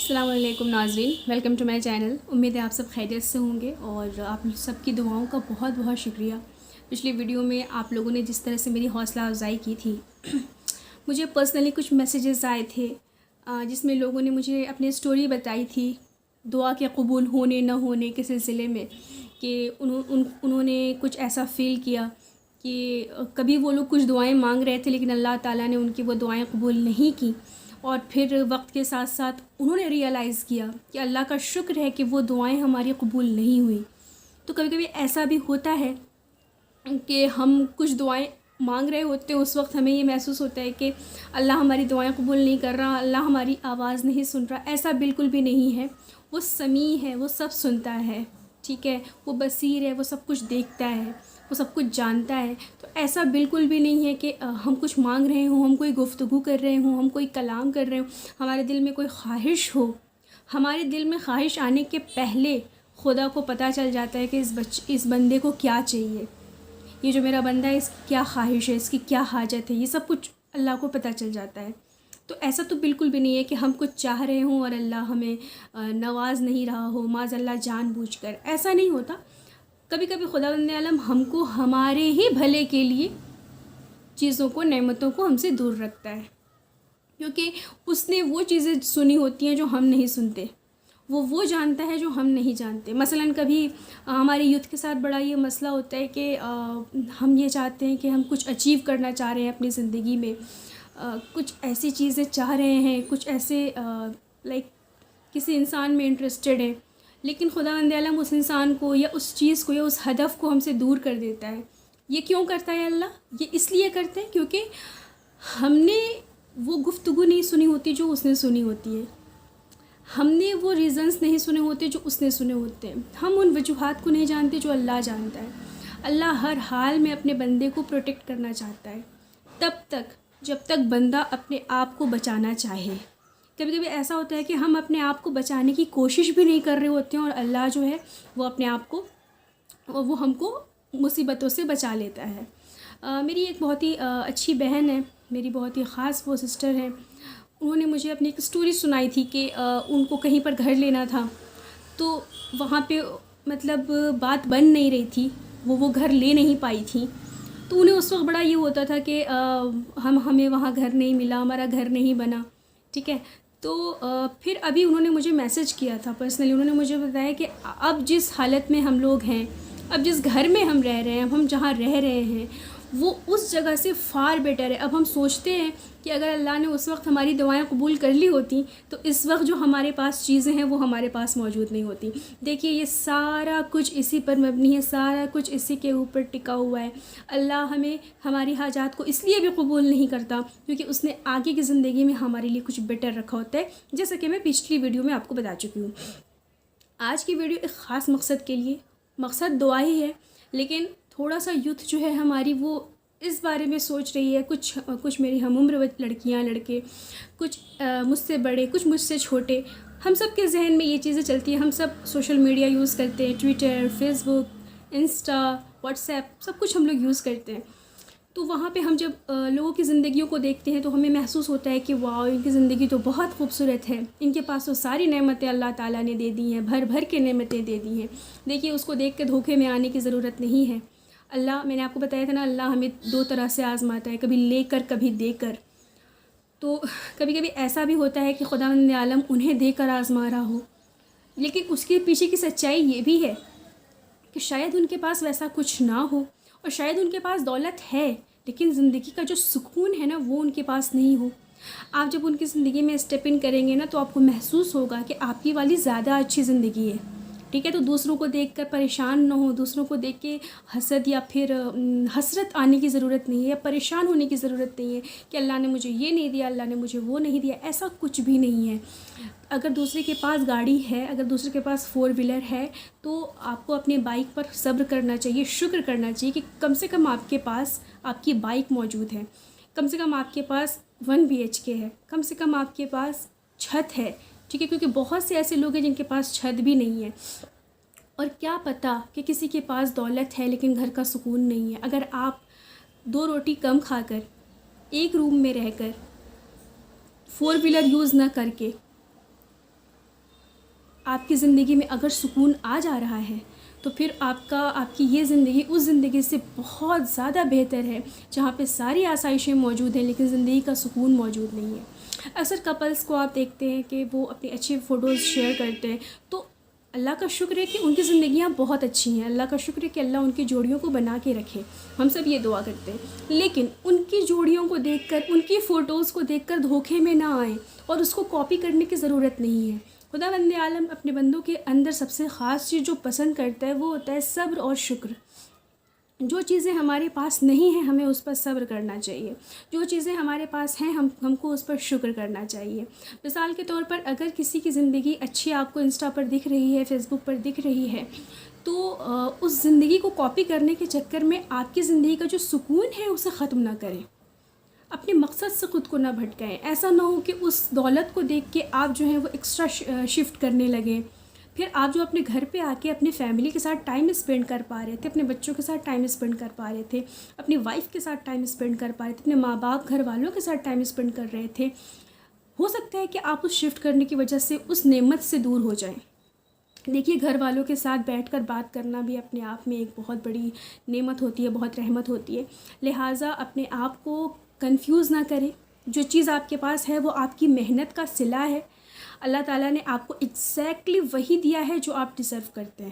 السلام علیکم ناظرین، ویلکم ٹو مائی چینل۔ امید ہے آپ سب خیریت سے ہوں گے اور آپ سب کی دعاؤں کا بہت بہت شکریہ۔ پچھلی ویڈیو میں آپ لوگوں نے جس طرح سے میری حوصلہ افزائی کی تھی، مجھے پرسنلی کچھ میسیجز آئے تھے جس میں لوگوں نے مجھے اپنی اسٹوری بتائی تھی دعا کے قبول ہونے نہ ہونے کے سلسلے میں، کہ انہوں نے کچھ ایسا فیل کیا کہ کبھی وہ لوگ کچھ دعائیں مانگ رہے تھے لیکن اللہ تعالیٰ نے ان کی وہ دعائیں قبول نہیں کی، اور پھر وقت کے ساتھ ساتھ انہوں نے ریئلائز کیا کہ اللہ کا شکر ہے کہ وہ دعائیں ہماری قبول نہیں ہوئیں۔ تو کبھی کبھی ایسا بھی ہوتا ہے کہ ہم کچھ دعائیں مانگ رہے ہوتے ہیں، اس وقت ہمیں یہ محسوس ہوتا ہے کہ اللہ ہماری دعائیں قبول نہیں کر رہا، اللہ ہماری آواز نہیں سن رہا۔ ایسا بالکل بھی نہیں ہے، وہ سمیع ہے، وہ سب سنتا ہے، ٹھیک ہے، وہ بصیر ہے، وہ سب کچھ دیکھتا ہے، وہ سب کچھ جانتا ہے۔ تو ایسا بالکل بھی نہیں ہے کہ ہم کچھ مانگ رہے ہوں، ہم کوئی گفتگو کر رہے ہوں، ہم کوئی کلام کر رہے ہوں، ہمارے دل میں کوئی خواہش ہو۔ ہمارے دل میں خواہش آنے کے پہلے خدا کو پتہ چل جاتا ہے کہ اس بندے کو کیا چاہیے، یہ جو میرا بندہ ہے اس کی کیا خواہش ہے، اس کی کیا حاجت ہے، یہ سب کچھ اللہ کو پتہ چل جاتا ہے۔ تو ایسا تو بالکل بھی نہیں ہے کہ ہم کچھ چاہ رہے ہوں اور اللہ ہمیں نواز نہیں رہا ہو، معاذ اللہ جان بوجھ کر۔ ایسا نہیں ہوتا۔ کبھی کبھی خداوند عالم ہم کو ہمارے ہی بھلے کے لیے چیزوں کو، نعمتوں کو ہم سے دور رکھتا ہے، کیونکہ اس نے وہ چیزیں سنی ہوتی ہیں جو ہم نہیں سنتے، وہ جانتا ہے جو ہم نہیں جانتے۔ مثلا کبھی ہمارے یوتھ کے ساتھ بڑا یہ مسئلہ ہوتا ہے کہ ہم یہ چاہتے ہیں کہ ہم کچھ اچیو کرنا چاہ رہے ہیں اپنی زندگی میں، کچھ ایسی چیزیں چاہ رہے ہیں، کچھ ایسے لائک کسی انسان میں انٹرسٹڈ ہیں، لیکن خداوند عالم اس انسان کو یا اس چیز کو یا اس ہدف کو ہم سے دور کر دیتا ہے۔ یہ کیوں کرتا ہے اللہ؟ یہ اس لیے کرتے ہیں کیونکہ ہم نے وہ گفتگو نہیں سنی ہوتی جو اس نے سنی ہوتی ہے، ہم نے وہ ریزنز نہیں سنے ہوتے جو اس نے سنے ہوتے ہیں، ہم ان وجوہات کو نہیں جانتے جو اللہ جانتا ہے۔ اللہ ہر حال میں اپنے بندے کو پروٹیکٹ کرنا چاہتا ہے، تب تک جب تک بندہ اپنے آپ کو بچانا چاہے۔ کبھی کبھی ایسا ہوتا ہے کہ ہم اپنے آپ کو بچانے کی کوشش بھی نہیں کر رہے ہوتے ہیں اور اللہ جو ہے وہ اپنے آپ کو، وہ ہم کو مصیبتوں سے بچا لیتا ہے۔ میری ایک بہت ہی اچھی بہن ہے، میری بہت ہی خاص وہ سسٹر ہے، انہوں نے مجھے اپنی ایک اسٹوری سنائی تھی کہ ان کو کہیں پر گھر لینا تھا، تو وہاں پہ مطلب بات بن نہیں رہی تھی، وہ گھر لے نہیں پائی تھیں، تو انہیں اس وقت بڑا یہ ہوتا تھا کہ ہمیں وہاں گھر نہیں ملا، ہمارا گھر نہیں بنا، ٹھیک ہے۔ تو پھر ابھی انہوں نے مجھے میسج کیا تھا پرسنلی، انہوں نے مجھے بتایا کہ اب جس حالت میں ہم لوگ ہیں، اب جس گھر میں ہم رہ رہے ہیں، اب ہم جہاں رہ رہے ہیں وہ اس جگہ سے فار بیٹر ہے۔ اب ہم سوچتے ہیں کہ اگر اللہ نے اس وقت ہماری دعائیں قبول کر لی ہوتی تو اس وقت جو ہمارے پاس چیزیں ہیں وہ ہمارے پاس موجود نہیں ہوتی۔ دیکھیے یہ سارا کچھ اسی پر مبنی ہے، سارا کچھ اسی کے اوپر ٹکا ہوا ہے۔ اللہ ہمیں ہماری حاجات کو اس لیے بھی قبول نہیں کرتا کیونکہ اس نے آگے کی زندگی میں ہمارے لیے کچھ بیٹر رکھا ہوتا ہے، جیسا کہ میں پچھلی ویڈیو میں آپ کو بتا چکی ہوں۔ آج کی ویڈیو ایک خاص مقصد کے لیے، مقصد دعا ہی ہے، لیکن تھوڑا سا یوتھ جو ہے ہماری وہ اس بارے میں سوچ رہی ہے، کچھ میری ہم عمر لڑکیاں لڑکے، کچھ مجھ سے بڑے، کچھ مجھ سے چھوٹے، ہم سب کے ذہن میں یہ چیزیں چلتی ہیں۔ ہم سب سوشل میڈیا یوز کرتے ہیں، ٹویٹر، فیس بک، انسٹا، واٹس ایپ، سب کچھ ہم لوگ یوز کرتے ہیں۔ تو وہاں پہ ہم جب لوگوں کی زندگیوں کو دیکھتے ہیں تو ہمیں محسوس ہوتا ہے کہ واو، ان کی زندگی تو بہت خوبصورت ہے، ان کے پاس تو ساری نعمتیں اللہ تعالیٰ نے دے دی ہیں، بھر بھر کے نعمتیں دے دی ہیں۔ دیکھیے اس کو دیکھ کے دھوکے میں آنے کی ضرورت نہیں ہے۔ اللہ، میں نے آپ کو بتایا تھا نا، اللہ ہمیں دو طرح سے آزماتا ہے، کبھی لے کر کبھی دے کر۔ تو کبھی کبھی ایسا بھی ہوتا ہے کہ خداوند عالم انہیں دے کر آزما رہا ہو، لیکن اس کے پیچھے کی سچائی یہ بھی ہے کہ شاید ان کے پاس ویسا کچھ نہ ہو، اور شاید ان کے پاس دولت ہے لیکن زندگی کا جو سکون ہے نا وہ ان کے پاس نہیں ہو۔ آپ جب ان کی زندگی میں اسٹیپ ان کریں گے نا تو آپ کو محسوس ہوگا کہ آپ کی والی زیادہ اچھی زندگی ہے، ٹھیک ہے۔ تو دوسروں کو دیکھ کر پریشان نہ ہو، دوسروں کو دیکھ کے حسد یا پھر حسرت آنے کی ضرورت نہیں ہے، یا پریشان ہونے کی ضرورت نہیں ہے کہ اللہ نے مجھے یہ نہیں دیا، اللہ نے مجھے وہ نہیں دیا۔ ایسا کچھ بھی نہیں ہے۔ اگر دوسرے کے پاس گاڑی ہے، اگر دوسرے کے پاس فور ویلر ہے تو آپ کو اپنے بائک پر صبر کرنا چاہیے، شکر کرنا چاہیے کہ کم سے کم آپ کے پاس آپ کی بائک موجود ہے، کم سے کم آپ کے پاس 1 BHK ہے، کم سے کم آپ کے پاس چھت ہے، ٹھیک ہے، کیونکہ بہت سے ایسے لوگ ہیں جن کے پاس چھت بھی نہیں ہے۔ اور کیا پتہ کہ کسی کے پاس دولت ہے لیکن گھر کا سکون نہیں ہے۔ اگر آپ 2 روٹی کم کھا کر، ایک روم میں رہ کر، 4 ویلر یوز نہ کر کے آپ کی زندگی میں اگر سکون آ جا رہا ہے تو پھر آپ کی یہ زندگی اس زندگی سے بہت زیادہ بہتر ہے جہاں پہ ساری آسائشیں موجود ہیں لیکن زندگی کا سکون موجود نہیں ہے۔ اکثر کپلز کو آپ دیکھتے ہیں کہ وہ اپنی اچھی فوٹوز شیئر کرتے ہیں، تو اللہ کا شکر ہے کہ ان کی زندگیاں بہت اچھی ہیں، اللہ کا شکر ہے کہ اللہ ان کی جوڑیوں کو بنا کے رکھے، ہم سب یہ دعا کرتے ہیں۔ لیکن ان کی جوڑیوں کو دیکھ کر، ان کی فوٹوز کو دیکھ کر دھوکے میں نہ آئیں، اور اس کو کاپی کرنے کی ضرورت نہیں ہے۔ خدا بند عالم اپنے بندوں کے اندر سب سے خاص چیز جو پسند کرتا ہے وہ ہوتا ہے صبر اور شکر۔ جو چیزیں ہمارے پاس نہیں ہیں ہمیں اس پر صبر کرنا چاہیے، جو چیزیں ہمارے پاس ہیں ہم کو اس پر شکر کرنا چاہیے۔ مثال کے طور پر اگر کسی کی زندگی اچھی آپ کو انسٹا پر دکھ رہی ہے، فیس بک پر دکھ رہی ہے، تو اس زندگی کو کاپی کرنے کے چکر میں آپ کی زندگی کا جو سکون ہے اسے ختم نہ کریں، اپنے مقصد سے خود کو نہ بھٹکائیں۔ ایسا نہ ہو کہ اس دولت کو دیکھ کے آپ جو ہیں وہ ایکسٹرا شفٹ کرنے لگیں، پھر آپ جو اپنے گھر پہ آ کے اپنے فیملی کے ساتھ ٹائم اسپینڈ کر پا رہے تھے، اپنے بچوں کے ساتھ ٹائم اسپینڈ کر پا رہے تھے، اپنی وائف کے ساتھ ٹائم اسپینڈ کر پا رہے تھے، اپنے ماں باپ گھر والوں کے ساتھ ٹائم اسپینڈ کر رہے تھے، ہو سکتا ہے کہ آپ اس شفٹ کرنے کی وجہ سے اس نعمت سے دور ہو جائیں۔ دیکھیے، گھر والوں کے ساتھ بیٹھ کر بات کرنا بھی اپنے آپ میں ایک بہت بڑی نعمت ہوتی ہے، بہت رحمت ہوتی ہے، لہٰذا اپنے آپ کو کنفیوز نہ کریں۔ جو چیز آپ کے پاس ہے وہ آپ کی محنت کا صلہ ہے، اللہ تعالیٰ نے آپ کو ایگزیکٹلی وہی دیا ہے جو آپ ڈیزرو کرتے ہیں،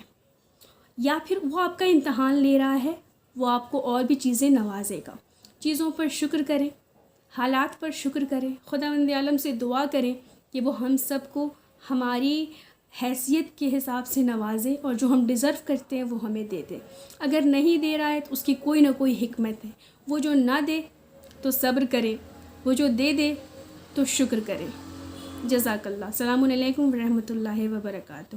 یا پھر وہ آپ کا امتحان لے رہا ہے، وہ آپ کو اور بھی چیزیں نوازے گا۔ چیزوں پر شکر کریں، حالات پر شکر کریں، خداوند عالم سے دعا کریں کہ وہ ہم سب کو ہماری حیثیت کے حساب سے نوازے اور جو ہم ڈیزرو کرتے ہیں وہ ہمیں دے دے۔ اگر نہیں دے رہا ہے تو اس کی کوئی نہ کوئی حکمت ہے، وہ جو نہ دے تو صبر کرے، وہ جو دے دے تو شکر کرے۔ جزاک اللہ۔ السلام علیکم ورحمۃ اللہ وبرکاتہ۔